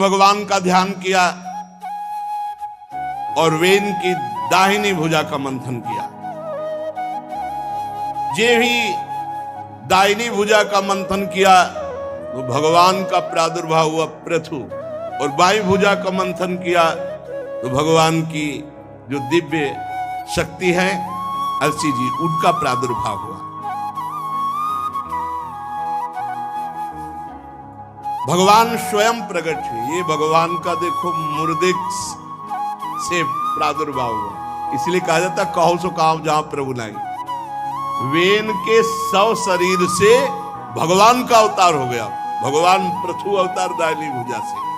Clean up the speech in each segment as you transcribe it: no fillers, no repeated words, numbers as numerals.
भगवान का ध्यान किया और वेन की दाहिनी भुजा का मंथन किया। जे भी दाहिनी भुजा का मंथन किया तो भगवान का प्रादुर्भाव हुआ पृथु, और बाई भुजा का मंथन किया तो भगवान की जो दिव्य शक्ति है अर्ची जी, उनका प्रादुर्भाव हुआ। भगवान स्वयं प्रकट है। ये भगवान का देखो मुर्दे से प्रादुर्भाव हुआ, इसलिए कहा जाता कहो सो काम जहां प्रभु नहीं। वेन के 100 शरीर से भगवान का अवतार हो गया, भगवान पृथु अवतार दाहिनी भुजा से।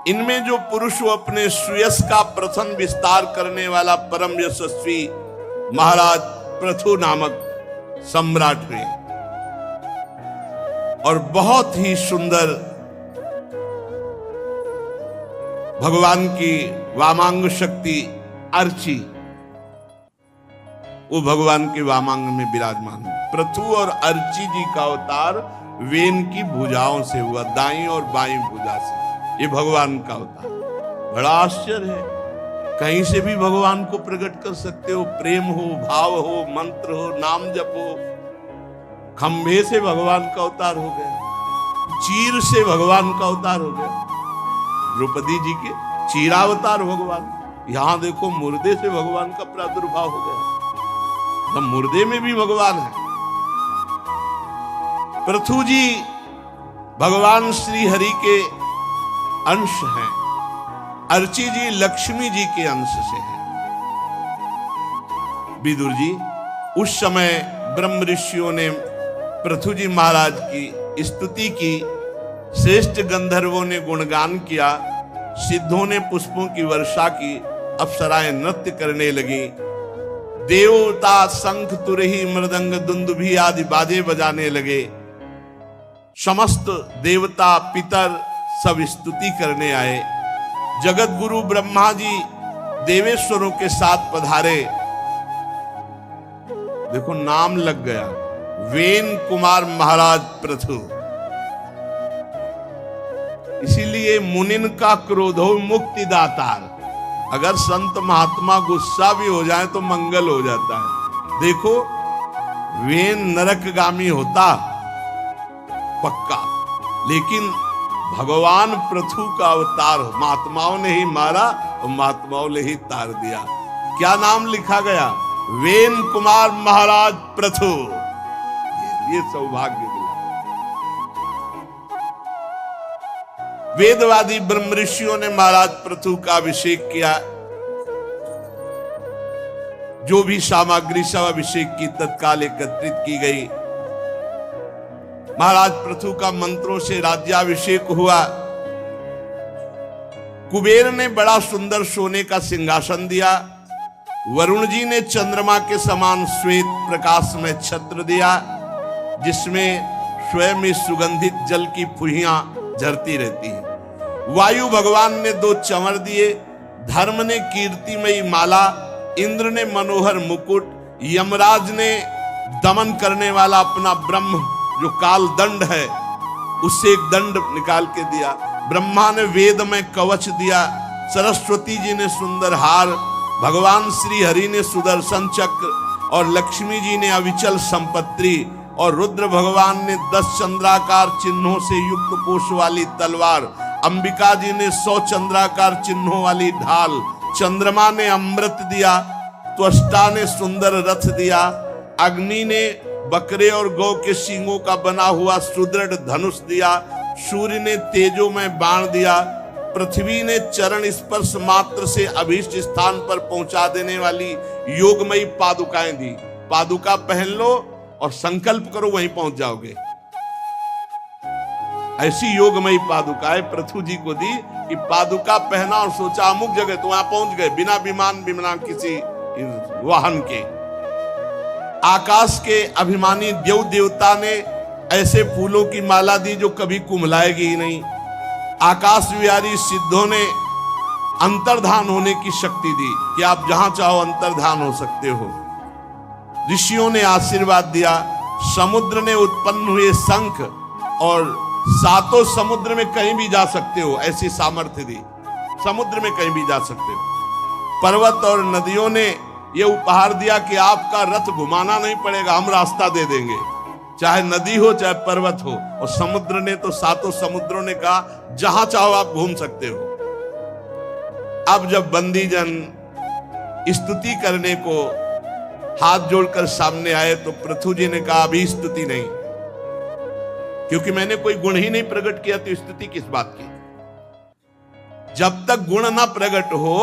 इनमें जो पुरुष अपने सुयश का प्रथम विस्तार करने वाला परम यशस्वी महाराज पृथु नामक सम्राट हुए, और बहुत ही सुंदर भगवान की वामांग शक्ति अर्ची वो भगवान के वामांग में विराजमान है। पृथु और अर्ची जी का अवतार वेन की भुजाओं से हुआ, दाईं और बाईं भुजा से। ये भगवान का अवतार बड़ा आश्चर्य है। कहीं से भी भगवान को प्रकट कर सकते हो, प्रेम हो, भाव हो, मंत्र हो, नाम जप हो। खंभे से भगवान का अवतार हो गया, चीर से भगवान का अवतार हो गया, द्रौपदी जी के चीरावतार भगवान। यहां देखो मुर्दे से भगवान का प्रादुर्भाव हो गया, तो मुर्दे में भी भगवान है। पृथु जी भगवान श्री हरि के अंश हैं, अर्ची जी लक्ष्मी जी के अंश से हैं। विदुर जी उस समय ब्रह्म ऋषियों ने पृथु जी महाराज की स्तुति की, श्रेष्ठ गंधर्वों ने गुणगान किया, सिद्धों ने पुष्पों की वर्षा की, अप्सराएं नृत्य करने लगी, देवता शंख तुरही मृदंग दुंदुभी आदि बाजे बजाने लगे। समस्त देवता पितर सब स्तुति करने आए। जगत गुरु ब्रह्मा जी देवेश्वरों के साथ पधारे। देखो नाम लग गया, वेन कुमार महाराज पृथु। इसीलिए मुनिन का क्रोधो मुक्ति दातार। अगर संत महात्मा गुस्सा भी हो जाए तो मंगल हो जाता है। देखो वेन नरकगामी होता पक्का, लेकिन भगवान पृथु का अवतार महात्माओं ने ही मारा और महात्माओं ने ही तार दिया। क्या नाम लिखा गया? वेन कुमार महाराज पृथु। ये सौभाग्य मिला। वेदवादी ब्रह्म ऋषियों ने महाराज पृथु का अभिषेक किया। जो भी सामग्री सब अभिषेक की तत्काल एकत्रित की गई। महाराज पृथु का मंत्रों से राज्याभिषेक हुआ। कुबेर ने बड़ा सुंदर सोने का सिंहासन दिया। वरुण जी ने चंद्रमा के समान श्वेत प्रकाश में छत्र दिया, जिसमें स्वयं ही सुगंधित जल की फुहियां झरती रहती हैं। वायु भगवान ने 2 चंवर दिए। धर्म ने कीर्तिमयी माला, इंद्र ने मनोहर मुकुट, यमराज ने दमन करने वाला अपना ब्रह्म जो काल दंड है उससे एक दंड निकाल के दिया। ब्रह्मा ने वेद में कवच दिया। सरस्वती जी ने सुंदर हार, भगवान श्री हरि ने सुदर्शन चक्र, और लक्ष्मी जी ने अविचल संपत्ति, और रुद्र भगवान ने 10 चंद्राकार चिन्हों से युक्त कोष वाली तलवार, अंबिका जी ने 100 चंद्राकार चिन्हों वाली ढाल, चंद्रमा ने अमृत दिया, त्वष्टा ने सुंदर रथ दिया, अग्नि ने बकरे और गौ के सींगों का बना हुआ सुदृढ़ धनुष दिया, सूर्य ने तेजो में बाण दिया, पृथ्वी ने चरण स्पर्श मात्र से अभीष्ट स्थान पर पहुंचा देने वाली योगमयी पादुकाएं दी। पादुका पहन लो और संकल्प करो वहीं पहुंच जाओगे। ऐसी योगमयी पादुकाएं पृथु जी को दी कि पादुका पहना और सोचा अमुक जगह तो वहां पहुंच गए, बिना विमान बिना किसी वाहन के। आकाश के अभिमानी देव देवता ने ऐसे फूलों की माला दी जो कभी कुम्हलाएगी ही नहीं। आकाश विहारी सिद्धों ने अंतर्धान होने की शक्ति दी कि आप जहां चाहो अंतर्धान हो सकते हो। ऋषियों ने आशीर्वाद दिया। समुद्र ने उत्पन्न हुए शंख और सातों समुद्र में कहीं भी जा सकते हो, ऐसी सामर्थ्य दी। समुद्र में कहीं भी जा सकते हो। पर्वत और नदियों ने यह उपहार दिया कि आपका रथ घुमाना नहीं पड़ेगा, हम रास्ता दे देंगे, चाहे नदी हो चाहे पर्वत हो। और समुद्र ने तो, सातों समुद्रों ने कहा जहां चाहो आप घूम सकते हो। अब जब बंदी जन स्तुति करने को हाथ जोड़कर सामने आए तो पृथु जी ने कहा अभी स्तुति नहीं, क्योंकि मैंने कोई गुण ही नहीं प्रकट किया, तो स्तुति किस बात की। जब तक गुण ना प्रकट हो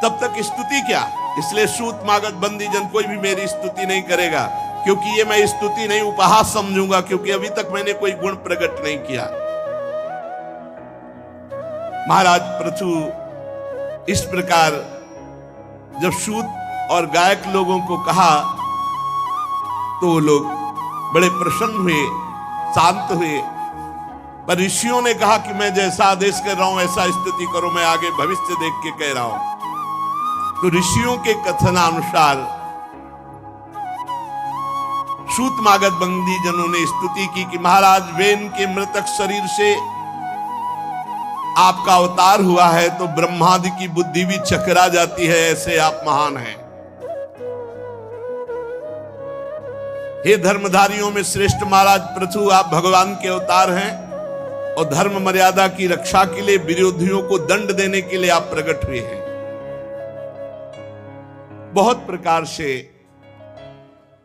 तब तक स्तुति क्या। इसलिए सूत मागत बंदी जन कोई भी मेरी स्तुति नहीं करेगा, क्योंकि ये मैं स्तुति नहीं उपहास समझूंगा, क्योंकि अभी तक मैंने कोई गुण प्रकट नहीं किया। महाराज पृथु इस प्रकार जब सूत और गायक लोगों को कहा तो वो लोग बड़े प्रसन्न हुए, शांत हुए। पर ऋषियों ने कहा कि मैं जैसा आदेश कर रहा हूं ऐसा स्तुति करो, मैं आगे भविष्य देख के कह रहा हूं। तो ऋषियों के कथनानुसार सूत मागध बंदी जनों ने स्तुति की कि महाराज वेन के मृतक शरीर से आपका अवतार हुआ है तो ब्रह्मादि की बुद्धि भी चकरा जाती है, ऐसे आप महान हैं। हे धर्मधारियों में श्रेष्ठ महाराज पृथु, आप भगवान के अवतार हैं और धर्म मर्यादा की रक्षा के लिए, विरोधियों को दंड देने के लिए आप प्रकट हुए हैं। बहुत प्रकार से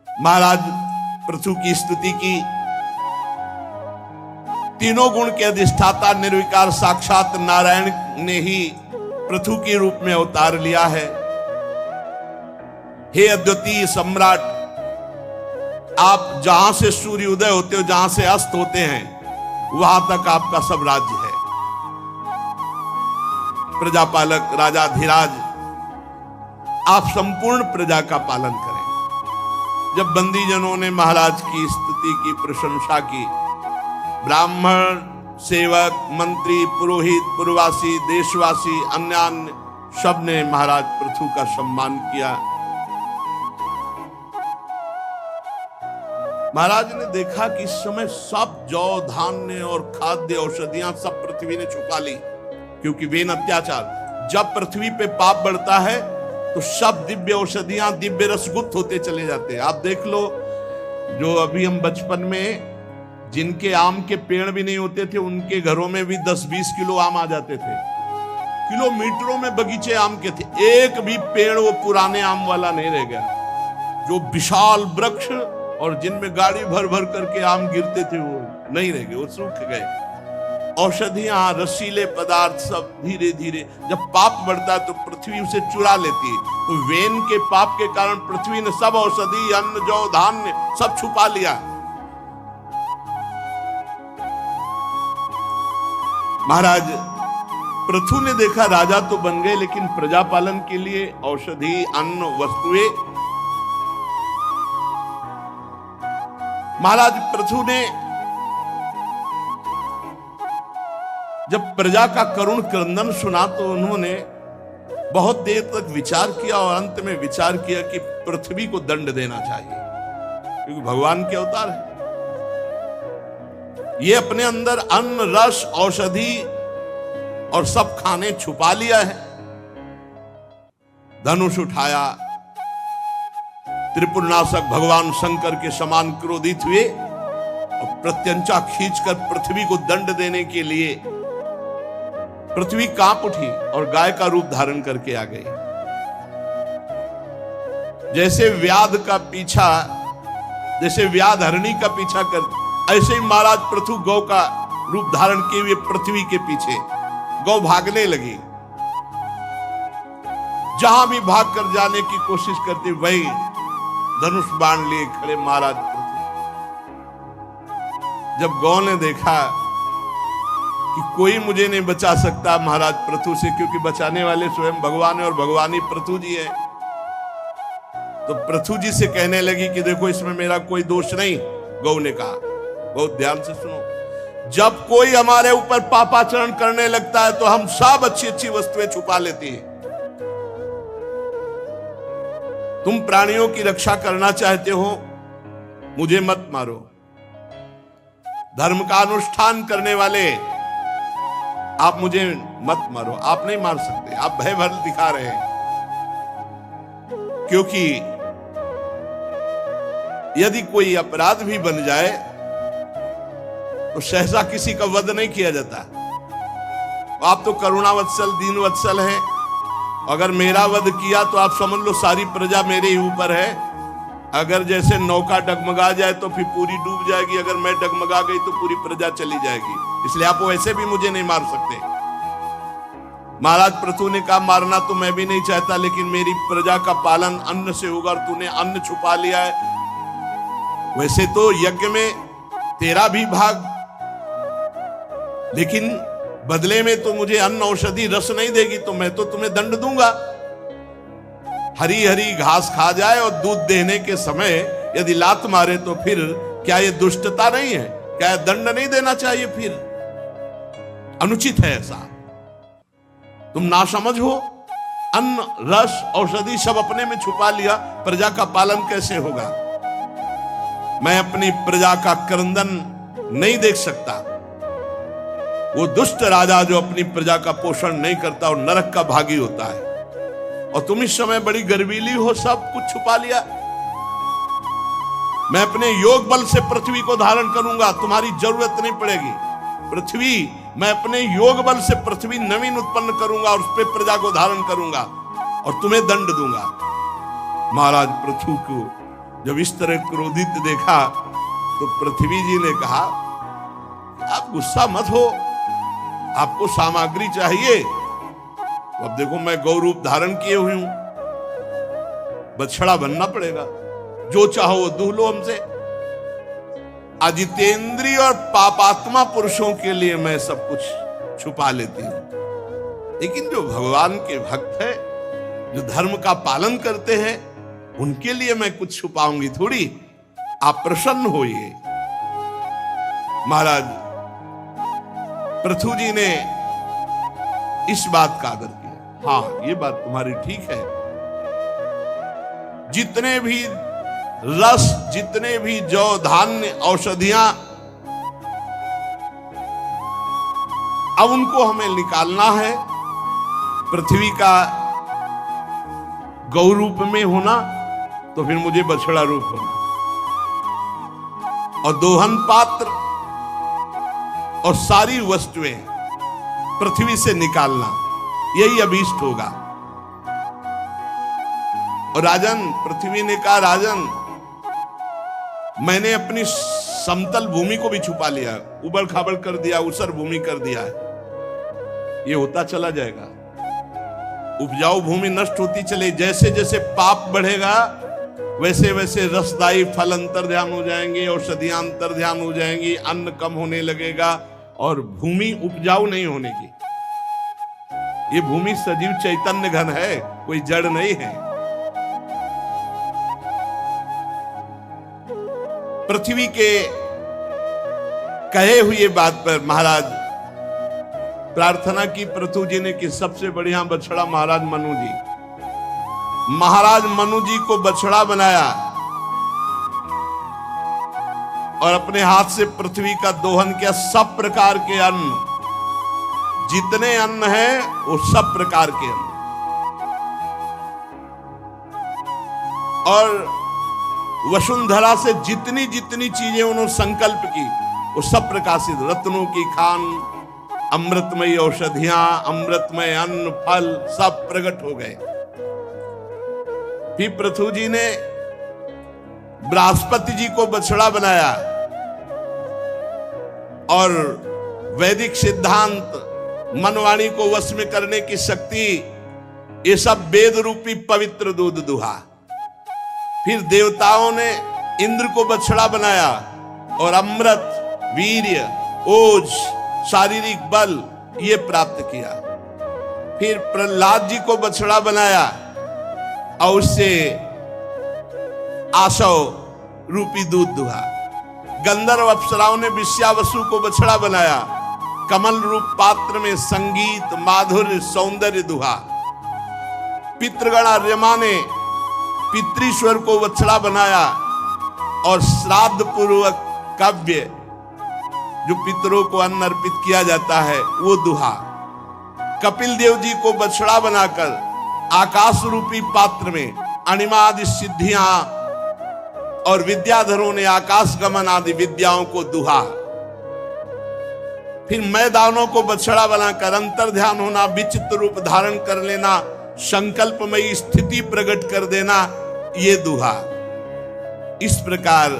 महाराज पृथु की स्तुति की। तीनों गुण के अधिष्ठाता निर्विकार साक्षात नारायण ने ही पृथु के रूप में अवतार लिया है। हे अद्वितीय सम्राट, आप जहां से सूर्य उदय होते हो, जहां से अस्त होते हैं, वहां तक आपका सब राज्य है। प्रजापालक राजाधिराज, आप संपूर्ण प्रजा का पालन करें। जब बंदीजनों ने महाराज की स्तुति की, प्रशंसा की, ब्राह्मण, सेवक, मंत्री, पुरोहित, पुरवासी, देशवासी, अन्य सब ने महाराज पृथु का सम्मान किया। महाराज ने देखा कि इस समय सब जौ धान्य और खाद्य औषधियां सब पृथ्वी ने छुपा ली, क्योंकि वेन अत्याचार। जब पृथ्वी पे पाप बढ़ता है तो सब दिव्य औषधियां, दिव्य रस गुप्त होते चले जाते हैं। आप देख लो, जो अभी हम बचपन में जिनके आम के पेड़ भी नहीं होते थे, उनके घरों में भी 10-20 किलो आम आ जाते थे। किलोमीटरों में बगीचे आम के थे, एक भी पेड़ वो पुराने आम वाला नहीं रह गया। जो विशाल वृक्ष और जिनमें गाड़ी भर भर करके आम गिरते थे वो नहीं रह गए, वो सूख गए। औषधियां, रसीले पदार्थ सब धीरे धीरे, जब पाप बढ़ता है तो पृथ्वी उसे चुरा लेती है। तो वेन के पाप के कारण पृथ्वी ने सब औषधि, अन्न, जौ, धान्य सब छुपा लिया। महाराज पृथु ने देखा राजा तो बन गए, लेकिन प्रजा पालन के लिए औषधि, अन्न, वस्तुएं। महाराज पृथु ने जब प्रजा का करुण क्रंदन सुना तो उन्होंने बहुत देर तक विचार किया और अंत में विचार किया कि पृथ्वी को दंड देना चाहिए, क्योंकि भगवान के अवतार है। ये अपने अंदर अन्न, रस, औषधि और सब खाने छुपा लिया है। धनुष उठाया, त्रिपुरनाशक भगवान शंकर के समान क्रोधित हुए और प्रत्यंचा खींचकर पृथ्वी को दंड देने के लिए पृथ्वी कांप उठी और गाय का रूप धारण करके आ गई। जैसे व्याध का पीछा, जैसे व्याध हरणी का पीछा कर, ऐसे ही महाराज पृथु गौ का रूप धारण किए हुए पृथ्वी के पीछे। गौ भागने लगी, जहां भी भाग कर जाने की कोशिश करती, वही धनुष बाण लिए खड़े महाराज पृथु। जब गौ ने देखा कि कोई मुझे नहीं बचा सकता महाराज पृथु से, क्योंकि बचाने वाले स्वयं भगवान है और भगवान ही पृथु जी है, तो पृथु जी से कहने लगी कि देखो इसमें मेरा कोई दोष नहीं। गौ ने कहा, बहुत ध्यान से सुनो, जब कोई हमारे ऊपर पापाचरण करने लगता है तो हम सब अच्छी अच्छी वस्तुएं छुपा लेती हैं। तुम प्राणियों की रक्षा करना चाहते हो, मुझे मत मारो। धर्म का अनुष्ठान करने वाले, आप मुझे मत मारो, आप नहीं मार सकते, आप भय भर दिखा रहे हैं। क्योंकि यदि कोई अपराध भी बन जाए तो सहसा किसी का वध नहीं किया जाता। आप तो करुणावत्सल दीन वत्सल हैं, अगर मेरा वध किया तो आप समझ लो सारी प्रजा मेरे ही ऊपर है। अगर जैसे नौका डगमगा जाए तो फिर पूरी डूब जाएगी, अगर मैं डगमगा गई तो पूरी प्रजा चली जाएगी, इसलिए आप वैसे भी मुझे नहीं मार सकते। महाराज पृथु ने कहा मारना तो मैं भी नहीं चाहता, लेकिन मेरी प्रजा का पालन अन्न से होगा और तूने अन्न छुपा लिया है। वैसे तो यज्ञ में तेरा भी भाग, लेकिन बदले में तो मुझे अन्न औषधि रस नहीं देगी, तो मैं तो तुम्हें दंड दूंगा। हरी हरी घास खा जाए और दूध देने के समय यदि लात मारे तो फिर क्या ये दुष्टता नहीं है? क्या ये दंड नहीं देना चाहिए? फिर अनुचित है ऐसा। तुम नासमझ हो, अन्न रस औषधि सब अपने में छुपा लिया, प्रजा का पालन कैसे होगा? मैं अपनी प्रजा का क्रंदन नहीं देख सकता। वो दुष्ट राजा जो अपनी प्रजा का पोषण नहीं करता और नरक का भागी होता है। और तुम इस समय बड़ी गर्वीली हो, सब कुछ छुपा लिया। मैं अपने योग बल से पृथ्वी को धारण करूंगा, तुम्हारी जरूरत नहीं पड़ेगी। पृथ्वी, मैं अपने योग बल से पृथ्वी नवीन उत्पन्न करूंगा और उस पर प्रजा को धारण करूंगा और तुम्हें दंड दूंगा। महाराज पृथु को जब इस तरह क्रोधित देखा तो पृथ्वी जी ने कहा, आप गुस्सा मत हो, आपको सामग्री चाहिए तो अब देखो मैं गौ रूप धारण किए हुई हूं, बछड़ा बनना पड़ेगा, जो चाहो वो दूह लो हमसे। अजितेंद्रिय और पापात्मा पुरुषों के लिए मैं सब कुछ छुपा लेती हूं, लेकिन जो भगवान के भक्त है, जो धर्म का पालन करते हैं, उनके लिए मैं कुछ छुपाऊंगी थोड़ी। आप प्रसन्न होइए। महाराज पृथु जी ने इस बात का आदर किया। हाँ, ये बात तुम्हारी ठीक है। जितने भी रस, जितने भी जौ धान्य औषधियां, अब उनको हमें निकालना है। पृथ्वी का गौ रूप में होना तो फिर मुझे बछड़ा रूप होना, और दोहन पात्र और सारी वस्तुएं पृथ्वी से निकालना, यही अभीष्ट होगा। और राजन, पृथ्वी ने कहा, राजन मैंने अपनी समतल भूमि को भी छुपा लिया, उबड़ खाबड़ कर दिया, उसर भूमि कर दिया है। ये होता चला जाएगा, उपजाऊ भूमि नष्ट होती चले। जैसे जैसे पाप बढ़ेगा वैसे वैसे रसदायी फल अंतर्ध्यान हो जाएंगे, औषधियां अंतर्ध्यान हो जाएंगी, अन्न कम होने लगेगा और भूमि उपजाऊ नहीं होने की। ये भूमि सजीव चैतन्य घन है, कोई जड़ नहीं है। पृथ्वी के कहे हुए बात पर महाराज प्रार्थना की पृथु जी ने कि सबसे बढ़िया बछड़ा महाराज मनु जी। महाराज मनु जी को बछड़ा बनाया और अपने हाथ से पृथ्वी का दोहन किया। सब प्रकार के अन्न, जितने अन्न हैं वो सब प्रकार के अन्न, और वसुंधरा से जितनी जितनी चीजें उन्होंने संकल्प की वो सब प्रकाशित। रत्नों की खान, अमृतमयी औषधियां, अमृतमय अन्न, फल सब प्रकट हो गए। फिर पृथु जी ने बृहस्पति जी को बछड़ा बनाया और वैदिक सिद्धांत, मनवाणी को वश में करने की शक्ति, ये सब वेद रूपी पवित्र दूध दुहा। फिर देवताओं ने इंद्र को बछड़ा बनाया और अमृत, वीर्य, ओज, शारीरिक बल ये प्राप्त किया। फिर प्रहलाद जी को बछड़ा बनाया और उससे आशव रूपी दूध दुहा। गंधर्व अप्सराओं ने विश्यावसु को बछड़ा बनाया, कमल रूप पात्र में संगीत, माधुर्य, सौंदर्य दुहा। पितृगण आर्यमा ने पितृश्वर को बछड़ा बनाया और श्राद्ध पूर्वक काव्य जो पितरों को अन्न अर्पित किया जाता है वो दुहा। कपिल देव जी को बछड़ा बनाकर आकाश रूपी पात्र में अणिमादि सिद्धियां और विद्याधरों ने आकाश गमन आदि विद्याओं को दुहा। फिर मैदानों को बछड़ा बनाकर अंतर ध्यान होना, विचित्र रूप धारण कर लेना, संकल्पमयी स्थिति प्रकट कर देना, ये दुहा। इस प्रकार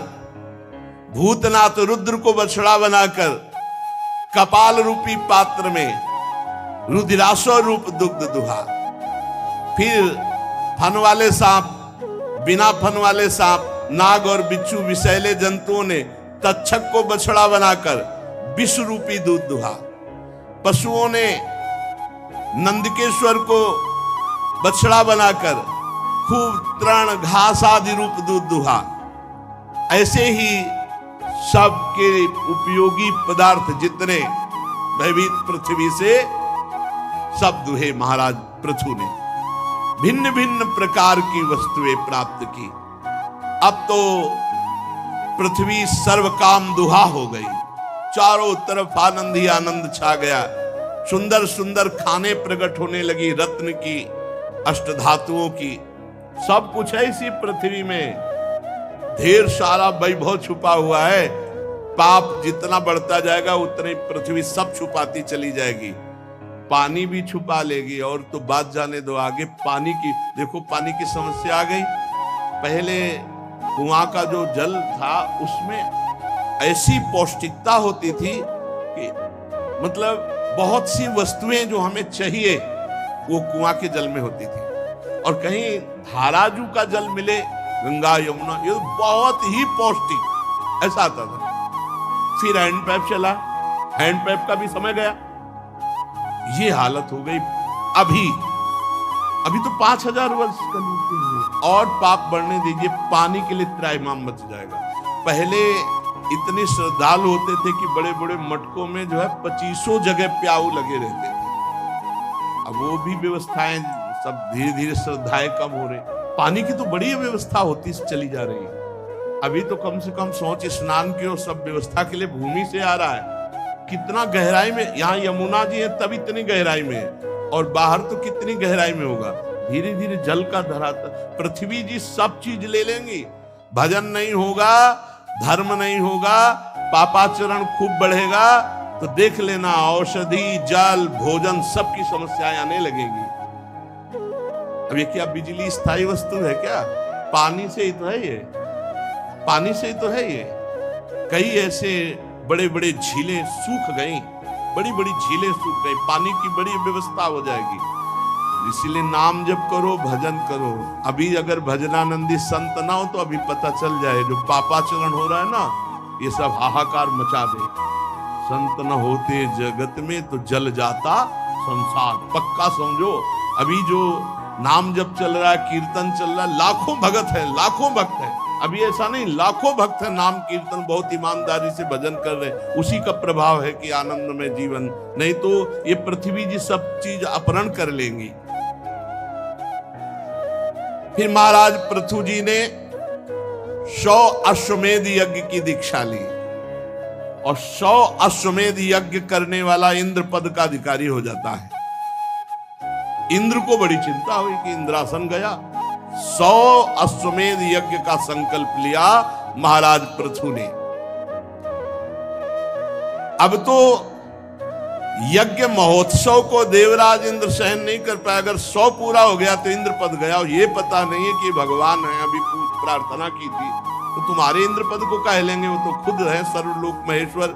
भूतनाथ रुद्र को बछड़ा बनाकर कपाल रूपी पात्र में रुद्रासो रूप दुग्ध दुहा। फिर फन वाले सांप, बिना फन वाले सांप, नाग और बिच्छू विषैले जंतुओं ने तक्षक को बछड़ा बनाकर विष रूपी दूध दुहा। पशुओं ने नंदकेश्वर को बछड़ा बनाकर खूब तृण घास आदि रूप दूध दुहा। ऐसे ही सबके उपयोगी पदार्थ जितने भयभीत पृथ्वी से सब दुहे महाराज पृथु ने। भिन्न भिन्न प्रकार की वस्तुएं प्राप्त की। अब तो पृथ्वी सर्व काम दुहा हो गई। चारों तरफ आनंद ही आनंद छा गया। सुंदर सुंदर खाने प्रकट होने लगी, रत्न की, अष्टधातुओं की, सब कुछ है इसी पृथ्वी में। ढेर सारा वैभव छुपा हुआ है। पाप जितना बढ़ता जाएगा उतनी पृथ्वी सब छुपाती चली जाएगी। पानी भी छुपा लेगी। और तो बात जाने दो आगे पानी की। देखो पानी की समस्या आ गई। पहले कुआं का जो जल था उसमें ऐसी पौष्टिकता होती थी कि मतलब बहुत सी वस्तुएं जो हमें चाहिए वो कुआं के जल में होती थी। और कहीं धाराजू का जल मिले, गंगा यमुना, ये बहुत ही पौष्टिक ऐसा आता था। फिर हैंडपैप चला, हैंडपैप का भी समय गया। ये हालत हो गई। अभी तो 5000 वर्ष का और पाप बढ़ने दीजिए, पानी के लिए त्राहिमाम मच जाएगा। पहले इतने श्रद्धालु होते थे कि बड़े बड़े मटकों में जो है 2500 जगह प्याऊ लगे रहते थे। अब वो भी व्यवस्थाएं सब धीरे धीरे श्रद्धाएं कम हो रही। पानी की तो बड़ी व्यवस्था होती चली जा रही है। अभी तो कम से कम सोच स्नान की और सब व्यवस्था के लिए भूमि से आ रहा है। कितना गहराई में, यहाँ यमुना जी है तब इतनी गहराई में है, और बाहर तो कितनी गहराई में होगा। धीरे धीरे जल का धरातल, पृथ्वी जी सब चीज ले लेंगी। भजन नहीं होगा, धर्म नहीं होगा, पापाचरण खूब बढ़ेगा तो देख लेना औषधि, जल, भोजन सबकी समस्याएं आने लगेंगी। अब ये क्या बिजली स्थायी वस्तु है क्या? पानी से ही तो है ये, पानी से ही तो है ये। कई ऐसे बड़े बड़े झीलें सूख गई, बड़ी बड़ी झीलें सूख गई, पानी की बड़ी व्यवस्था हो जाएगी। इसीलिए नाम जप करो, भजन करो। अभी अगर भजनानंदी संत ना हो तो अभी पता चल जाए जो पापाचरण हो रहा है ना, ये सब हाहाकार मचा दे। संत न होते जगत में तो जल जाता संसार, पक्का समझो। अभी जो नाम जप चल रहा है, कीर्तन चल रहा है, लाखों भगत है, लाखों भक्त है। अभी ऐसा नहीं, लाखों भक्त है, नाम कीर्तन बहुत ईमानदारी से भजन कर रहे, उसी का प्रभाव है कि आनंद में जीवन। नहीं तो ये पृथ्वी जी सब चीज अपहरण कर लेंगी। फिर महाराज पृथु जी ने 100 अश्वमेध यज्ञ की दीक्षा ली, और 100 अश्वमेध यज्ञ करने वाला इंद्र पद का अधिकारी हो जाता है। इंद्र को बड़ी चिंता हुई कि इंद्रासन गया। 100 अश्वमेध यज्ञ का संकल्प लिया महाराज पृथु ने। अब तो यज्ञ महोत्सव को देवराज इंद्र सहन नहीं कर पाया। अगर 100 पूरा हो गया तो इंद्र पद गया, और ये पता नहीं है कि भगवान है। अभी प्रार्थना की थी तो तुम्हारे इंद्र पद को कह लेंगे, वो तो खुद है सर्वलोक महेश्वर।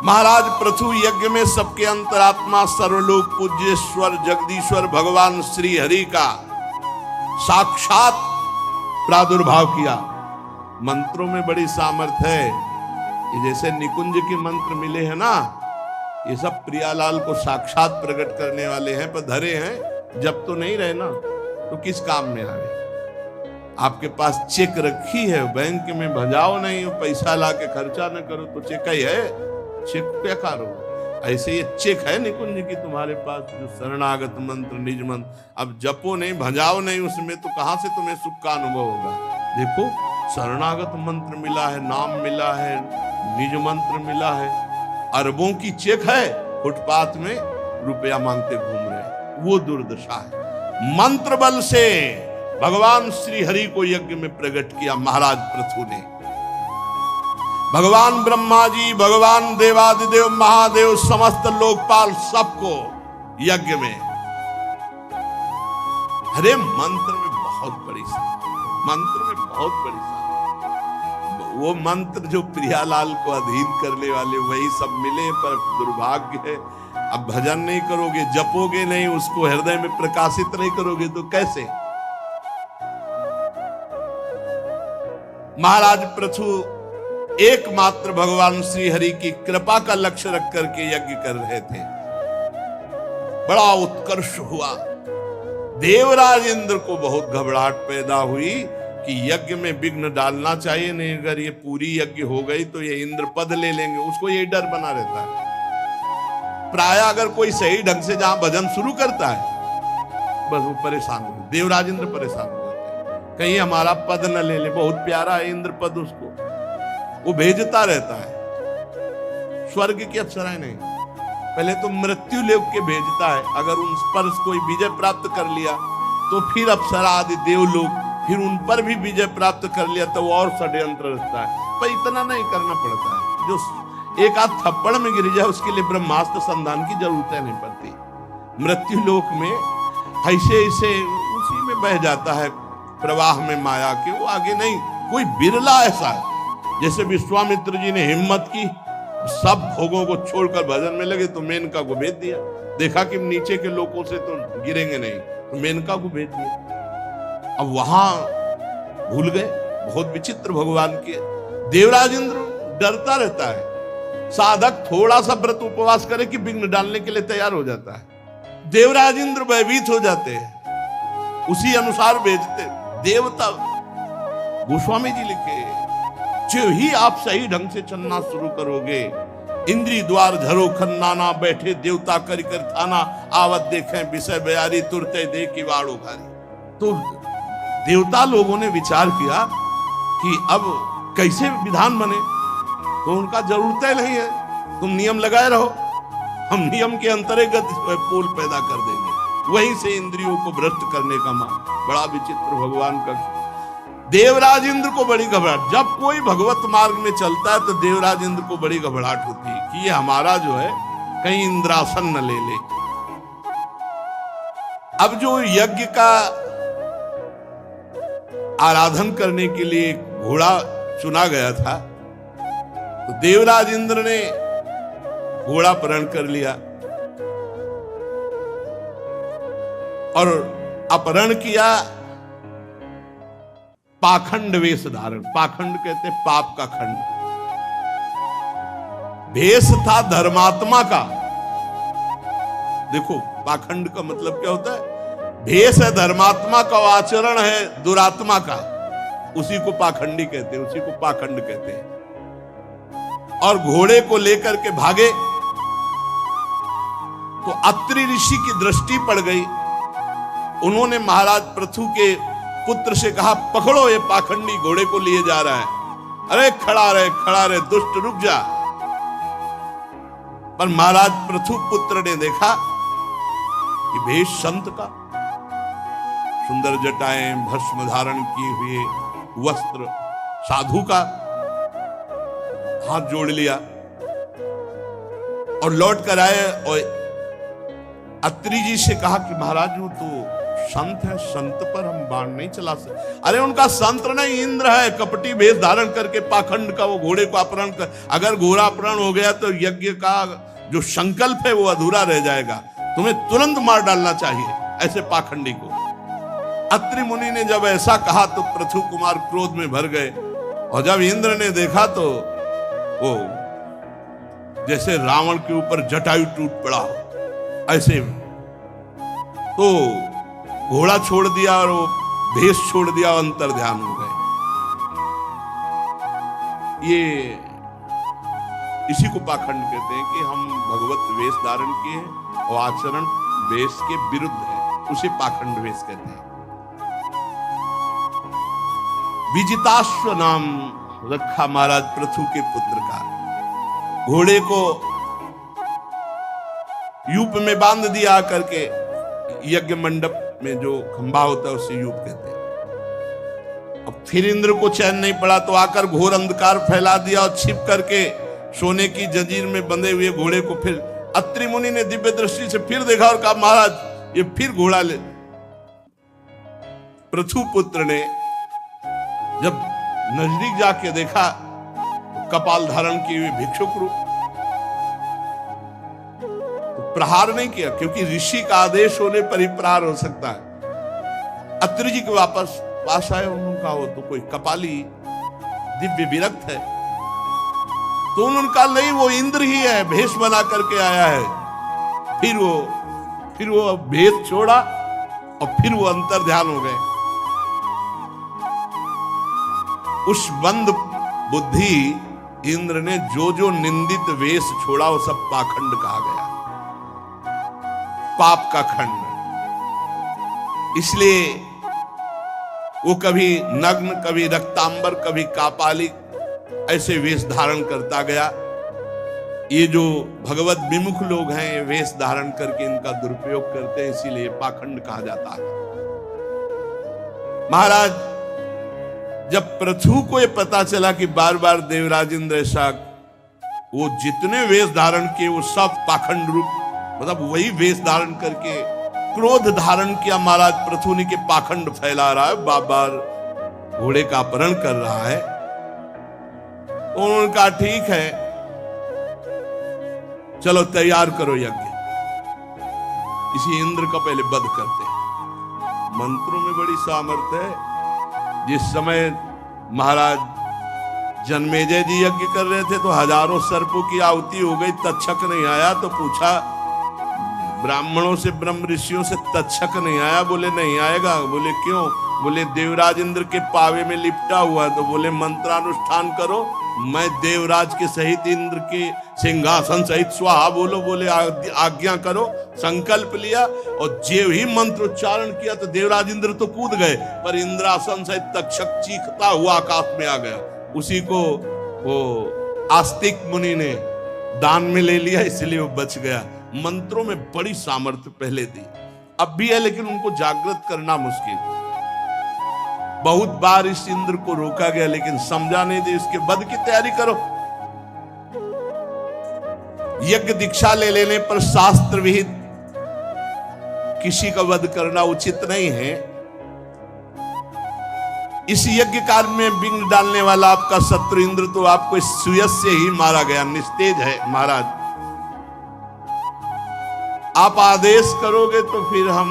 महाराज पृथु यज्ञ में सबके अंतरात्मा सर्वलोक पूज्येश्वर जगदीश्वर भगवान श्री हरि का साक्षात प्रादुर्भाव किया। मंत्रों में बड़ी सामर्थ्य है। ये जैसे निकुंज के मंत्र मिले हैं ना, ये सब प्रियालाल को साक्षात प्रकट करने वाले हैं, पर धरे हैं। जब तो नहीं रहे ना तो किस काम में आए? आपके पास चेक रखी है, बैंक में भजाओ नहीं, पैसा ला के खर्चा न करो तो चेक ही है, चेक क्या करो? ऐसे ये चेक है निकुंज की तुम्हारे पास, जो शरणागत मंत्र निज मंत्र। अब जपो नहीं, भजाओ नहीं उसमें, तो कहां से तुम्हें सुख का अनुभव होगा? देखो शरणागत मंत्र मिला है, नाम मिला है, निज मंत्र मिला है, अरबों की चेक है, फुटपाथ में रुपया मांगते घूम रहे हैं। वो दुर्दशा है। मंत्र बल से भगवान श्री हरि को यज्ञ में प्रकट किया महाराज पृथु ने। भगवान ब्रह्मा जी, भगवान देवादिदेव महादेव, समस्त लोकपाल सबको यज्ञ में। अरे मंत्र में बहुत बड़ी साथ, मंत्र में बहुत बड़ी साथ। वो मंत्र जो प्रियालाल को अधीन करने वाले वही सब मिले, पर दुर्भाग्य है अब भजन नहीं करोगे, जपोगे नहीं, उसको हृदय में प्रकाशित नहीं करोगे तो कैसे। महाराज पृथु एकमात्र भगवान श्री हरि की कृपा का लक्ष्य रख करके यज्ञ कर रहे थे। बड़ा उत्कर्ष हुआ। देवराज इंद्र को बहुत घबराहट पैदा हुई कि यज्ञ में विघ्न डालना चाहिए, नहीं अगर ये पूरी यज्ञ हो गई तो ये इंद्र पद ले लेंगे। उसको ये डर बना रहता है। प्राय अगर कोई सही ढंग से जहां भजन शुरू करता है बस वो परेशान हो, देवराज इंद्र परेशान हो जाते हैं, कहीं हमारा पद न ले ले। बहुत प्यारा है इंद्र पद, उसको वो भेजता रहता है। स्वर्ग की अप्सराएं नहीं, पहले तो मृत्यु लोक के भेजता है। अगर उन पर कोई विजय प्राप्त कर लिया तो फिर अप्सरा आदि देवलोक, फिर उन पर भी विजय प्राप्त कर लिया तो और षड्यंत्र रचता है। पर इतना नहीं करना पड़ता है। जो एक आध थप्पड़ में गिर जाए उसके लिए ब्रह्मास्त्र संधान की जरूरत नहीं पड़ती। मृत्यु लोक में ऐसे ऐसे उसी में बह जाता है प्रवाह में माया के, वो आगे नहीं। कोई बिरला ऐसा है, जैसे विश्वामित्र जी ने हिम्मत की, सब भोगों को छोड़कर भजन में लगे तो मेनका को भेज दिया। देखा कि नीचे के लोगों से तो गिरेंगे नहीं, तो मेनका को भेज दिया। अब वहां भूल गए। बहुत विचित्र भगवान के। देवराज इंद्र डरता रहता है। साधक थोड़ा सा व्रत उपवास करे कि विघ्न डालने के लिए तैयार हो जाता है। देवराज इंद्र भयभीत हो जाते हैं, उसी अनुसार भेजते। देवता गोस्वामी जी लिखे, जो ही आप सही ढंग से चलना शुरू करोगे, इंद्री द्वार झरो खन्नाना, बैठे देवता कर कर थाना, आवत देखें विषय बयारी, तुरते दे की वाड़ो भारी। तो देवता लोगों ने विचार किया कि अब कैसे विधान बने। तो उनका जरूरत नहीं है, तुम नियम लगाए रहो, हम नियम के अंतर्गत पोल पैदा कर देंगे। वहीं से इंद्रियों को भ्रष्ट करने का मान। बड़ा विचित्र भगवान का। देवराज इंद्र को बड़ी घबराहट, जब कोई भगवत मार्ग में चलता है तो देवराज इंद्र को बड़ी घबराहट होती है कि ये हमारा जो है कहीं इंद्रासन न ले ले। अब जो यज्ञ का आराधन करने के लिए घोड़ा चुना गया था, तो देवराज इंद्र ने घोड़ा अपहरण कर लिया और अपहरण किया पाखंड वेश धारण। पाखंड कहते पाप का खंड। भेष था धर्मात्मा का। देखो पाखंड का मतलब क्या होता है? भेष है धर्मात्मा का, आचरण है दुरात्मा का। उसी को पाखंडी कहते हैं, उसी को पाखंड कहते हैं। और घोड़े को लेकर के भागे तो अत्रि ऋषि की दृष्टि पड़ गई। उन्होंने महाराज पृथु के पुत्र से कहा, पकड़ो ये पाखंडी घोड़े को लिए जा रहा है। अरे खड़ा रहे दुष्ट, रुक जा। पर महाराज पृथु पुत्र ने देखा कि भेष संत का, सुंदर जटाएं, भस्म धारण किए हुए वस्त्र, साधु का, हाथ जोड़ लिया और लौट कर आए और अत्रि जी से कहा कि महाराज वो तो संत है, संत पर हम बाण नहीं चला सकते। अरे उनका संत नहीं, इंद्र है। कपटी भेष धारण करके पाखंड का वो घोड़े को अपहरण कर, अगर घोड़ा अपहरण हो गया तो यज्ञ का जो संकल्प है वो अधूरा रह जाएगा। तुम्हें तुरंत मार डालना चाहिए ऐसे पाखंडी को। अत्रि मुनि ने जब ऐसा कहा तो पृथु कुमार क्रोध में भर गए। और जब इंद्र ने देखा तो वो जैसे रावण के ऊपर जटायु टूट पड़ा ऐसे, तो घोड़ा छोड़ दिया और वो भेष छोड़ दिया, अंतर ध्यान हो गए। ये इसी को पाखंड कहते हैं कि हम भगवत वेश धारण किए और आचरण वेश के विरुद्ध है, उसे पाखंड वेश कहते हैं। विजिताश्व नाम रखा महाराज पृथु के पुत्र का। घोड़े को यूप में बांध दिया करके, यज्ञ मंडप में जो खंभा होता है उसे यूप कहते हैं। अब फिर इंद्र को चैन नहीं पड़ा तो आकर घोर अंधकार फैला दिया और छिप करके सोने की जंजीर में बंधे हुए घोड़े को फिर अत्रि मुनि ने दिव्य दृष्टि से फिर देखा और कहा महाराज ये फिर घोड़ा ले। पृथु पुत्र ने जब नजदीक जाके देखा कपाल धारण किए हुए भिक्षुक रूप, तो प्रहार नहीं किया क्योंकि ऋषि का आदेश होने पर ही प्रहार हो सकता है। अत्रि जी के वापस पास आए, उन्होंने कहा वो तो कोई कपाली दिव्य विरक्त है। तो उन्होंने कहा नहीं वो इंद्र ही है, भेष बना करके आया है। फिर वो भेष छोड़ा और फिर वो अंतर ध्यान हो गए। उस बंद बुद्धि इंद्र ने जो निंदित वेश छोड़ा वो सब पाखंड कहा गया, पाप का खंड। इसलिए वो कभी नग्न, कभी रक्तांबर, कभी कापालिक ऐसे वेश धारण करता गया। ये जो भगवत विमुख लोग हैं ये वेश धारण करके इनका दुरुपयोग करते हैं, इसीलिए पाखंड कहा जाता है। महाराज जब पृथु को ये पता चला कि बार बार देवराज इंद्र ऐसा, वो जितने वेश धारण किए वो सब पाखंड रूप, मतलब वही वेश धारण करके क्रोध धारण किया महाराज पृथु ने के पाखंड फैला रहा है, बार बार घोड़े का अपहरण कर रहा है। उन्होंने कहा ठीक है चलो तैयार करो यज्ञ, इसी इंद्र का पहले वध करते हैं। मंत्रों में बड़ी सामर्थ्य है। जिस समय महाराज जन्मेजय जी यज्ञ कर रहे थे तो हजारों सर्पों की आहुति हो गई, तक्षक नहीं आया। तो पूछा ब्राह्मणों से, ब्रह्म ऋषियों से, तक्षक नहीं आया? बोले नहीं आएगा। बोले क्यों? बोले देवराज इंद्र के पावे में लिपटा हुआ। तो बोले मंत्रानुष्ठान करो, मैं देवराज के सहित इंद्र के सिंहासन सहित स्वाहा बोलो। बोले आज्ञा करो। संकल्प लिया और जे ही मंत्र उच्चारण किया तो देवराज इंद्र तो कूद गए, पर इंद्रासन सहित तक्षक चीखता हुआ आकाश में आ गया। उसी को वो आस्तिक मुनि ने दान में ले लिया, इसलिए वो बच गया। मंत्रों में बड़ी सामर्थ्य पहले थी, अब भी है, लेकिन उनको जागृत करना मुश्किल। बहुत बार इस इंद्र को रोका गया लेकिन समझा नहीं दे, इसके वध की तैयारी करो। यज्ञ दीक्षा ले लेने पर शास्त्र विहित किसी का वध करना उचित नहीं है। इस यज्ञ काल में विघ्न डालने वाला आपका शत्रु इंद्र तो आपको सुयश से ही मारा गया, निस्तेज है। महाराज आप आदेश करोगे तो फिर हम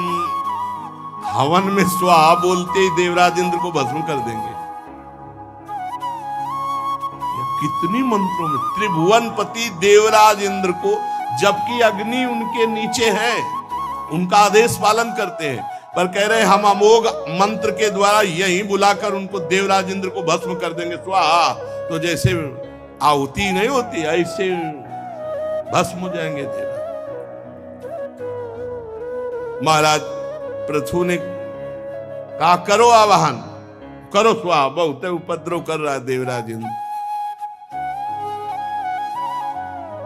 हवन में स्वाहा बोलते ही देवराज इंद्र को भस्म कर देंगे। कितनी मंत्रों में त्रिभुवनपति देवराज इंद्र को, जबकि अग्नि उनके नीचे है, उनका आदेश पालन करते हैं, पर कह रहे हैं हम अमोघ मंत्र के द्वारा यही बुलाकर उनको देवराज इंद्र को भस्म कर देंगे स्वाहा। तो जैसे आहुति नहीं होती ऐसे भस्म हो जाएंगे देवराज। महाराज पृथु ने कहा करो आवाहन, करो स्वाहा, बहुत उपद्रव कर रहा है देवराज इंद्र।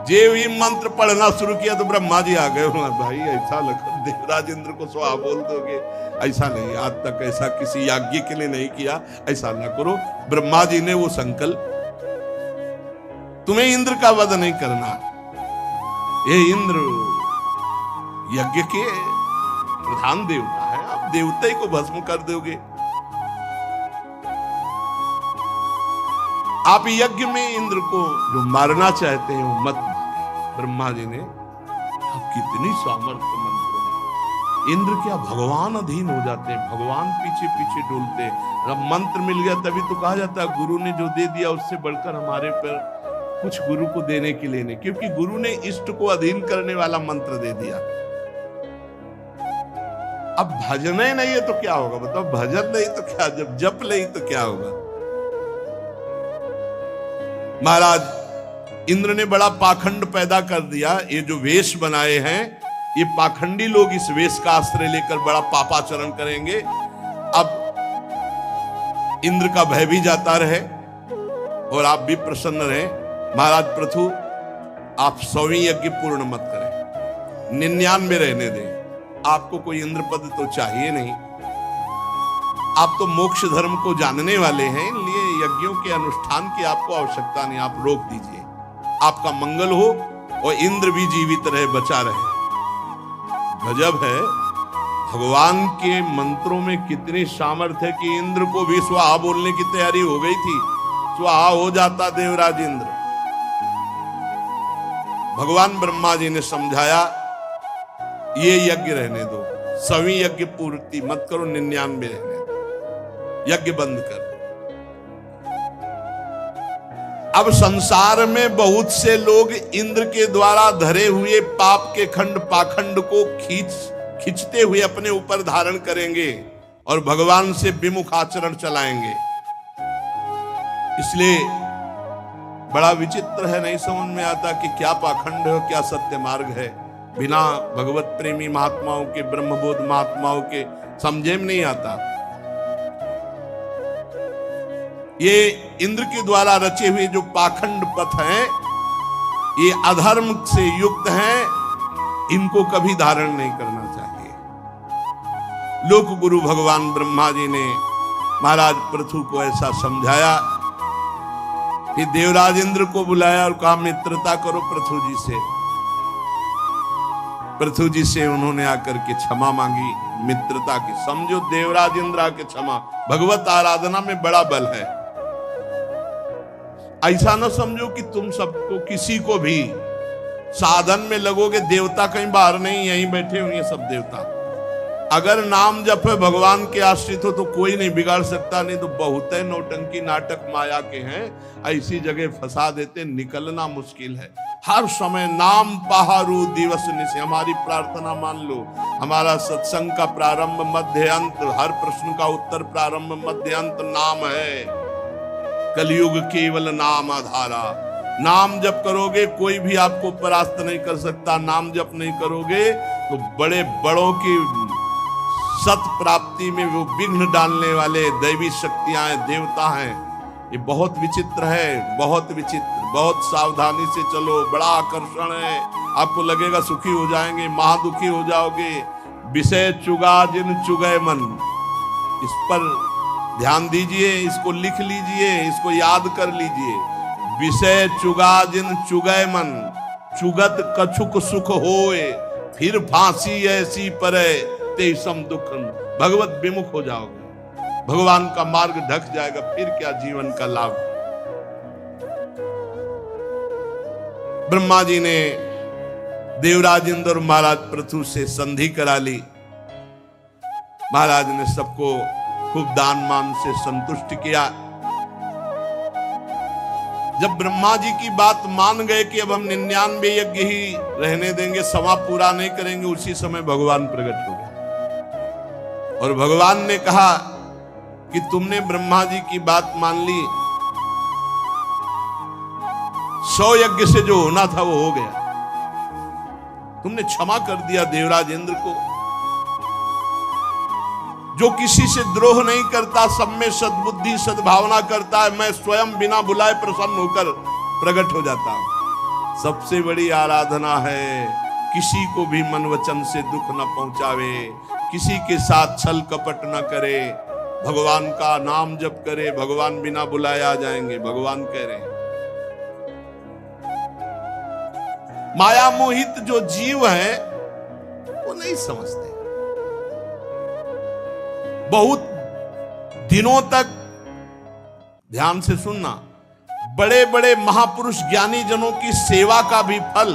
जे भी मंत्र पढ़ना शुरू किया तो ब्रह्मा जी आ गए। भाई ऐसा लगा देवराज इंद्र को स्वाहा बोल दोगे? ऐसा नहीं, आज तक ऐसा किसी याज्ञ के लिए नहीं किया, ऐसा ना करो। ब्रह्मा जी ने वो संकल्प, तुम्हें इंद्र का वध नहीं करना, ये इंद्र यज्ञ के प्रधान देवता है, आप देवता ही को भस्म कर दोगे। आप यज्ञ में इंद्र को जो मारना चाहते हैं वो मत। ब्रह्मा जी ने कितनी सामर्थ्य मंत्रों में। इंद्र क्या भगवान अधीन हो जाते हैं, भगवान पीछे पीछे डोलते हैं। अब मंत्र मिल गया तभी तो कहा जाता है गुरु ने जो दे दिया उससे बढ़कर हमारे पर कुछ गुरु को देने के लिए नहीं, क्योंकि गुरु ने इष्ट को अधीन करने वाला मंत्र दे दिया। अब भजन ही नहीं है तो क्या होगा? बताओ, भजन नहीं तो क्या, जब जप नहीं तो क्या होगा? महाराज इंद्र ने बड़ा पाखंड पैदा कर दिया। ये जो वेश बनाए हैं ये पाखंडी लोग इस वेश का आश्रय लेकर बड़ा पापाचरण करेंगे। अब इंद्र का भय भी जाता रहे और आप भी प्रसन्न रहे। महाराज पृथु, आप 100वीं यज्ञ पूर्ण मत करें, 99 रहने दें। आपको कोई इंद्र पद तो चाहिए नहीं, आप तो मोक्ष धर्म को जानने वाले हैं, इसलिए यज्ञों के अनुष्ठान की आपको आवश्यकता नहीं, आप रोक दीजिए। आपका मंगल हो और इंद्र भी जीवित रहे, बचा रहे। गजब है, भगवान के मंत्रों में कितनी सामर्थ्य है कि इंद्र को भी स्वाहा बोलने की तैयारी हो गई थी, स्वाहा हो जाता देवराज इंद्र। भगवान ब्रह्मा जी ने समझाया, ये यज्ञ रहने दो, 100वीं यज्ञ पूर्ति मत करो, 99 रहने दो, यज्ञ बंद कर। अब संसार में बहुत से लोग इंद्र के द्वारा धरे हुए पाप के खंड पाखंड को खींचते हुए अपने ऊपर धारण करेंगे और भगवान से विमुख आचरण चलाएंगे। इसलिए बड़ा विचित्र है, नहीं समझ में आता कि क्या पाखंड है, क्या सत्य मार्ग है। बिना भगवत प्रेमी महात्माओं के, ब्रह्मबोध महात्माओं के समझे में नहीं आता। ये इंद्र के द्वारा रचे हुए जो पाखंड पथ हैं, ये अधर्म से युक्त हैं, इनको कभी धारण नहीं करना चाहिए। लोक गुरु भगवान ब्रह्मा जी ने महाराज पृथु को ऐसा समझाया कि देवराज इंद्र को बुलाया और कहा मित्रता करो पृथु जी से। पृथु जी से उन्होंने आकर के क्षमा मांगी, मित्रता की। समझो देवराज इंद्र आके क्षमा, भगवत आराधना में बड़ा बल है। ऐसा न समझो कि तुम सबको, किसी को भी साधन में लगोगे, देवता कहीं बाहर नहीं, यहीं बैठे हुए सब देवता। अगर नाम जप है, भगवान के आश्रित हो तो कोई नहीं बिगाड़ सकता, नहीं तो बहुत है नौटंकी नाटक माया के हैं, ऐसी जगह फंसा देते, निकलना मुश्किल है। हर समय नाम पहारू दिवस निशि, हमारी प्रार्थना मान लो, हमारा सत्संग का प्रारंभ मध्य अंत, हर प्रश्न का उत्तर प्रारंभ मध्य अंत नाम है। कलयुग केवल नाम आधारा। नाम जप करोगे कोई भी आपको परास्त नहीं कर सकता। नाम जप नहीं करोगे तो बड़े बड़ों की सत प्राप्ति में वो विघ्न डालने वाले दैवी शक्तियां हैं, देवता हैं। ये बहुत विचित्र है, बहुत विचित्र, बहुत सावधानी से चलो, बड़ा आकर्षण है। आपको लगेगा सुखी हो जाएंगे, महादुखी हो जाओगे। विषय चुगा जिन चुगय मन, इस पर ध्यान दीजिए, इसको लिख लीजिए, इसको याद कर लीजिए। विषय चुगा जिन चुगय मन, चुगत कछुक सुख होए, फिर फांसी ऐसी परे तेसम दुख। भगवत विमुख हो जाओगे, भगवान का मार्ग ढक जाएगा, फिर क्या जीवन का लाभ। ब्रह्मा जी ने देवराज इंद्र और महाराज पृथु से संधि करा ली। महाराज ने सबको खूब दान मान से संतुष्ट किया। जब ब्रह्मा जी की बात मान गए कि अब हम 99 यज्ञ ही रहने देंगे, समा पूरा नहीं करेंगे, उसी समय भगवान प्रकट हो गए और भगवान ने कहा कि तुमने ब्रह्मा जी की बात मान ली, 100 यज्ञ से जो होना था वो हो गया। तुमने क्षमा कर दिया देवराज इंद्र को। जो किसी से द्रोह नहीं करता, सब में सद्बुद्धि सद्भावना करता है, मैं स्वयं बिना बुलाए प्रसन्न होकर प्रकट हो जाता हूं। सबसे बड़ी आराधना है किसी को भी मन वचन से दुख न पहुंचावे, किसी के साथ छल कपट न करे, भगवान का नाम जप करे, भगवान बिना बुलाए आ जाएंगे। भगवान कह रहे हैं माया मोहित जो जीव है वो नहीं समझते। बहुत दिनों तक ध्यान से सुनना, बड़े बड़े महापुरुष ज्ञानी जनों की सेवा का भी फल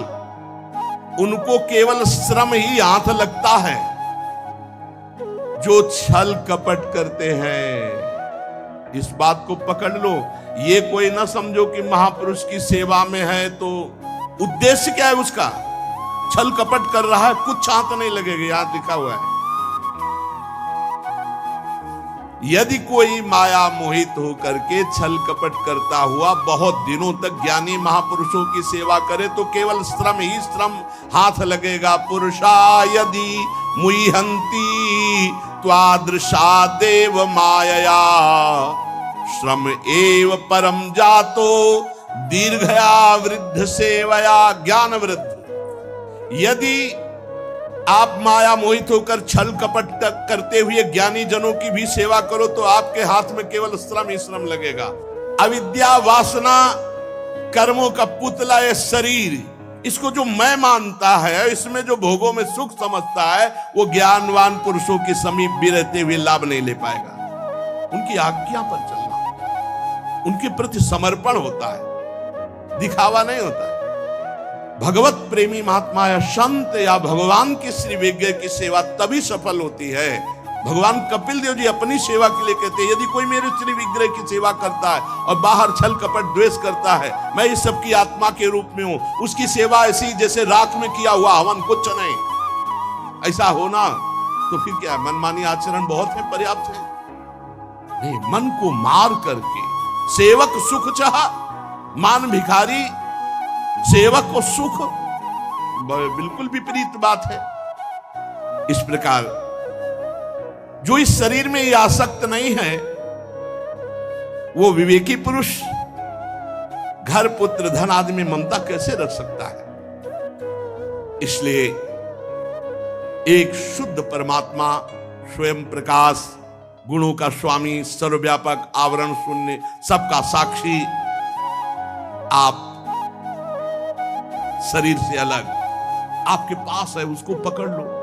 उनको केवल श्रम ही हाथ लगता है। जो छल कपट करते हैं, इस बात को पकड़ लो। ये कोई ना समझो कि महापुरुष की सेवा में है तो उद्देश्य क्या है उसका, छल कपट कर रहा है, कुछ हाथ नहीं लगेगा। यहां लिखा हुआ है यदि कोई माया मोहित होकर के छल कपट करता हुआ बहुत दिनों तक ज्ञानी महापुरुषों की सेवा करे तो केवल श्रम ही श्रम हाथ लगेगा। पुरुषा यदि मुह्यंती त्वादृशा देव मायया श्रम एव परम जातो दीर्घया वृद्ध सेवया ज्ञान वृद्ध। यदि आप माया मोहित होकर छल कपट करते हुए ज्ञानी जनों की भी सेवा करो तो आपके हाथ में केवल श्रम ही श्रम लगेगा। अविद्या वासना कर्मों का पुतला है शरीर, इसको जो मैं मानता है, इसमें जो भोगों में सुख समझता है, वो ज्ञानवान पुरुषों के समीप भी रहते हुए लाभ नहीं ले पाएगा। उनकी आज्ञा पर चलना, उनके प्रति समर्पण होता है, दिखावा नहीं होता है। भगवत प्रेमी महात्मा या संत या भगवान के श्री विग्रह की सेवा तभी सफल होती है। भगवान कपिल देव जी अपनी सेवा के लिए कहते हैं, यदि कोई मेरे श्री विग्रह की सेवा करता है और बाहर छल कपट द्वेष करता है, मैं इस सब की आत्मा के रूप में हूं, उसकी सेवा ऐसी जैसे राख में किया हुआ हवन, कुछ नहीं। ऐसा होना तो फिर क्या, मनमानी आचरण बहुत है, पर्याप्त है। नहीं, मन को मार करके सेवक सुख चाहा, मान भिखारी सेवक को सुख, बिल्कुल विपरीत बात है। इस प्रकार जो इस शरीर में ये आसक्त नहीं है, वो विवेकी पुरुष घर पुत्र धन आदि में ममता कैसे रख सकता है। इसलिए एक शुद्ध परमात्मा स्वयं प्रकाश, गुणों का स्वामी, सर्वव्यापक, आवरण शून्य, सबका साक्षी, आप शरीर से अलग आपके पास है, उसको पकड़ लो।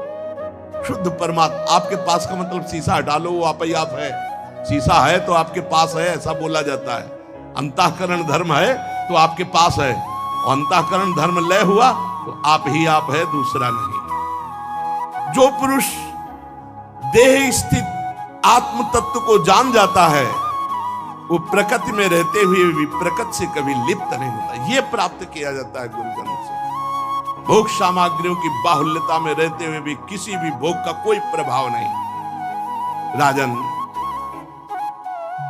शुद्ध परमात्मा आपके पास का मतलब शीशा हटा लो, वो आप ही आप है। शीशा है तो आपके पास है, ऐसा बोला जाता है। अंतःकरण धर्म है तो आपके पास है, और अंतःकरण धर्म लय हुआ तो आप ही आप है, दूसरा नहीं। जो पुरुष देह स्थित आत्म तत्व को जान जाता है, वो प्रकृति में रहते हुए भी प्रकृति से कभी लिप्त नहीं होता। ये प्राप्त किया जाता है गुरुजनों से। भोग सामग्रियों की बाहुल्यता में रहते हुए भी किसी भी भोग का कोई प्रभाव नहीं। राजन,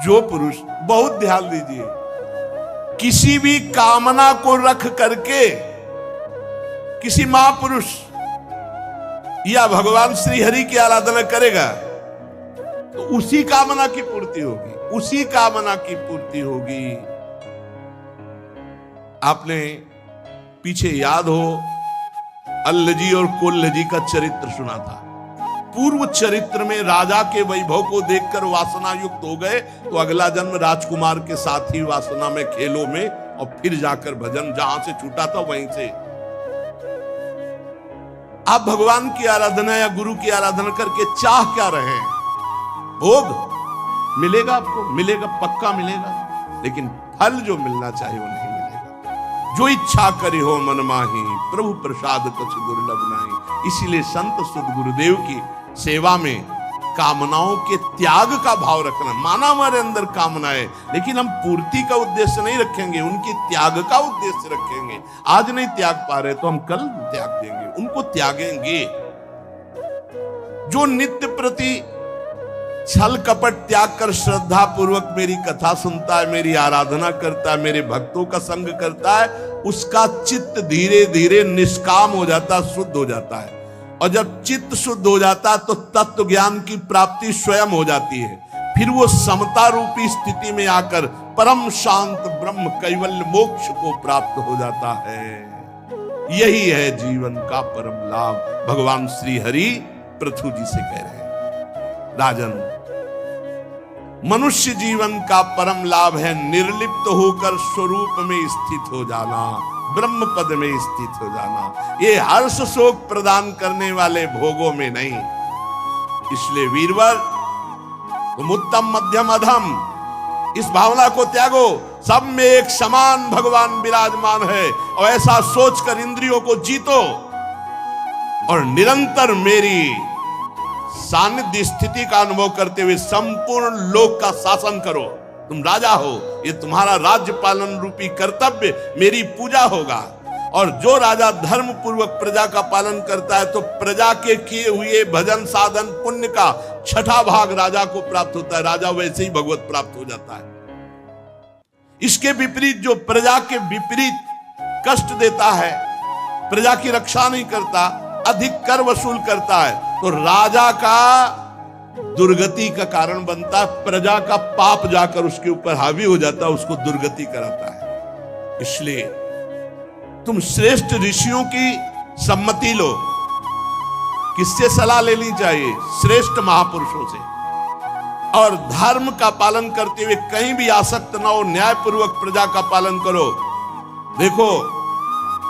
जो पुरुष, बहुत ध्यान दीजिए, किसी भी कामना को रख करके किसी महापुरुष या भगवान श्री हरि की आराधना करेगा तो उसी कामना की पूर्ति होगी, उसी कामना की पूर्ति होगी। आपने पीछे याद हो, अल्लजी और कोल्लजी का चरित्र सुना था। पूर्व चरित्र में राजा के वैभव को देखकर वासना युक्त हो गए तो अगला जन्म राजकुमार के साथ ही वासना में, खेलों में, और फिर जाकर भजन जहां से छूटा था वहीं से। आप भगवान की आराधना या गुरु की आराधना करके चाह क्या रहे हैं? भोग मिलेगा आपको, मिलेगा, पक्का मिलेगा, लेकिन फल जो मिलना चाहिए वो नहीं मिलेगा। जो इच्छा करे हो मन माही, प्रभु प्रसाद कछ दुर्लभ नहीं। इसीलिए संत सुध गुरुदेव की सेवा में कामनाओं के त्याग का भाव रखना। माना हमारे अंदर कामना है, लेकिन हम पूर्ति का उद्देश्य नहीं रखेंगे, उनकी त्याग का उद्देश्य रखेंगे। आज नहीं त्याग पा रहे तो हम कल त्याग देंगे, उनको त्यागेंगे। जो नित्य प्रति छल कपट त्याग कर श्रद्धा पूर्वक मेरी कथा सुनता है, मेरी आराधना करता है, मेरे भक्तों का संग करता है, उसका चित्त धीरे धीरे निष्काम हो जाता, शुद्ध हो जाता है। और जब चित्त शुद्ध हो जाता है तो तत्व ज्ञान की प्राप्ति स्वयं हो जाती है। फिर वो समता रूपी स्थिति में आकर परम शांत ब्रह्म कैवल्य मोक्ष को प्राप्त हो जाता है। यही है जीवन का परम लाभ, भगवान श्री हरि पृथु जी से कह रहे हैं। राजन, मनुष्य जीवन का परम लाभ है निर्लिप्त होकर स्वरूप में स्थित हो जाना, ब्रह्म पद में स्थित हो जाना। ये हर्ष शोक प्रदान करने वाले भोगों में नहीं। इसलिए वीरवर, तुम उत्तम मध्यम अधम इस भावना को त्यागो। सब में एक समान भगवान विराजमान है, और ऐसा सोचकर इंद्रियों को जीतो और निरंतर मेरी सानिध्य स्थिति का अनुभव करते हुए संपूर्ण लोक का शासन करो। तुम राजा हो, ये तुम्हारा राज्य पालन रूपी कर्तव्य मेरी पूजा होगा। और जो राजा धर्म पूर्वक प्रजा का पालन करता है तो प्रजा के किए हुए भजन साधन पुण्य का 6ठा भाग राजा को प्राप्त होता है। राजा वैसे ही भगवत प्राप्त हो जाता है। इसके विपरीत जो प्रजा के विपरीत कष्ट देता है, प्रजा की रक्षा नहीं करता, अधिक कर वसूल करता है, तो राजा का दुर्गति का कारण बनता है, प्रजा का पाप जाकर उसके ऊपर हावी हो जाता है, उसको दुर्गति कराता है। इसलिए तुम श्रेष्ठ ऋषियों की सम्मति लो। किससे सलाह लेनी चाहिए? श्रेष्ठ महापुरुषों से। और धर्म का पालन करते हुए कहीं भी आसक्त ना हो, न्यायपूर्वक प्रजा का पालन करो। देखो,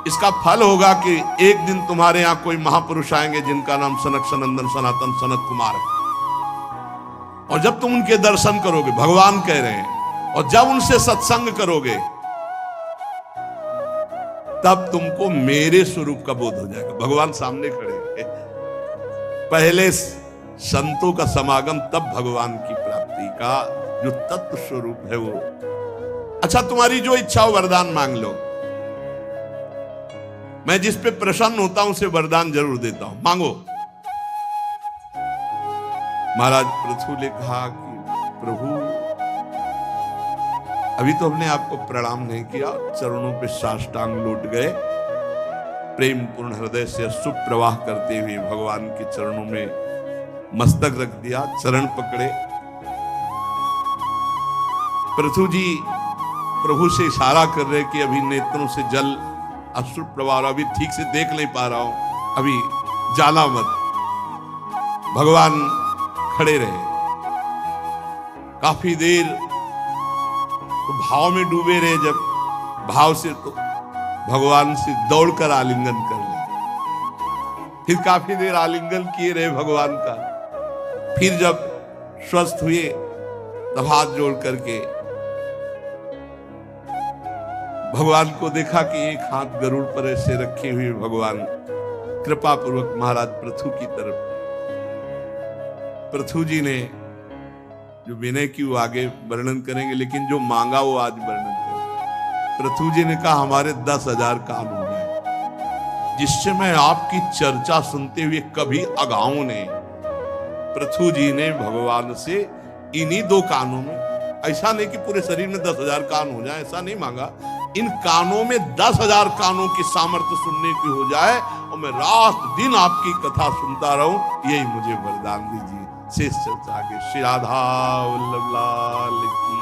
इसका फल होगा कि एक दिन तुम्हारे यहां कोई महापुरुष आएंगे जिनका नाम सनक सनंदन सनातन सनत कुमार है। और जब तुम उनके दर्शन करोगे, भगवान कह रहे हैं, और जब उनसे सत्संग करोगे, तब तुमको मेरे स्वरूप का बोध हो जाएगा। भगवान सामने खड़े हैं। पहले संतों का समागम, तब भगवान की प्राप्ति का जो तत्व स्वरूप है वो। अच्छा, तुम्हारी जो इच्छा हो वरदान मांग लो। मैं जिस पे प्रसन्न होता हूं उसे वरदान जरूर देता हूं, मांगो। महाराज पृथु ने कहा कि प्रभु, अभी तो हमने आपको प्रणाम नहीं किया, चरणों पे साष्टांग लौट गए, प्रेम पूर्ण हृदय से सुप्रवाह करते हुए भगवान के चरणों में मस्तक रख दिया, चरण पकड़े। पृथु जी प्रभु से इशारा कर रहे कि अभी नेत्रों से जल अश्रु प्रवाह, अभी ठीक से देख नहीं पा रहा हूं, अभी जाना मत। भगवान खड़े रहे काफी देर, तो भाव में डूबे रहे। जब भाव से तो भगवान से दौड़कर आलिंगन कर ले। फिर काफी देर आलिंगन किए रहे भगवान का। फिर जब स्वस्थ हुए तब हाथ जोड़ करके भगवान को देखा कि एक हाथ गरुड़ पर ऐसे रखे हुए भगवान कृपा पूर्वक महाराज पृथु की तरफ। पृथु जी ने जो विनय की वो आगे वर्णन करेंगे, लेकिन जो मांगा वो आज वर्णन करेंगे। पृथु जी ने कहा हमारे 10,000 कान हो गए, जिससे मैं आपकी चर्चा सुनते हुए कभी अगाऊं नहीं। पृथु जी ने भगवान से इन्हीं 2 कानों में, ऐसा नहीं कि पूरे शरीर में 10,000 कान हो जाए, ऐसा नहीं मांगा, इन कानों में 10,000 कानों की सामर्थ्य सुनने की हो जाए और मैं रात दिन आपकी कथा सुनता रहूं, यही मुझे वरदान दीजिए। शेष चर्चा आगे। श्री राधा वल्लभ लाल की।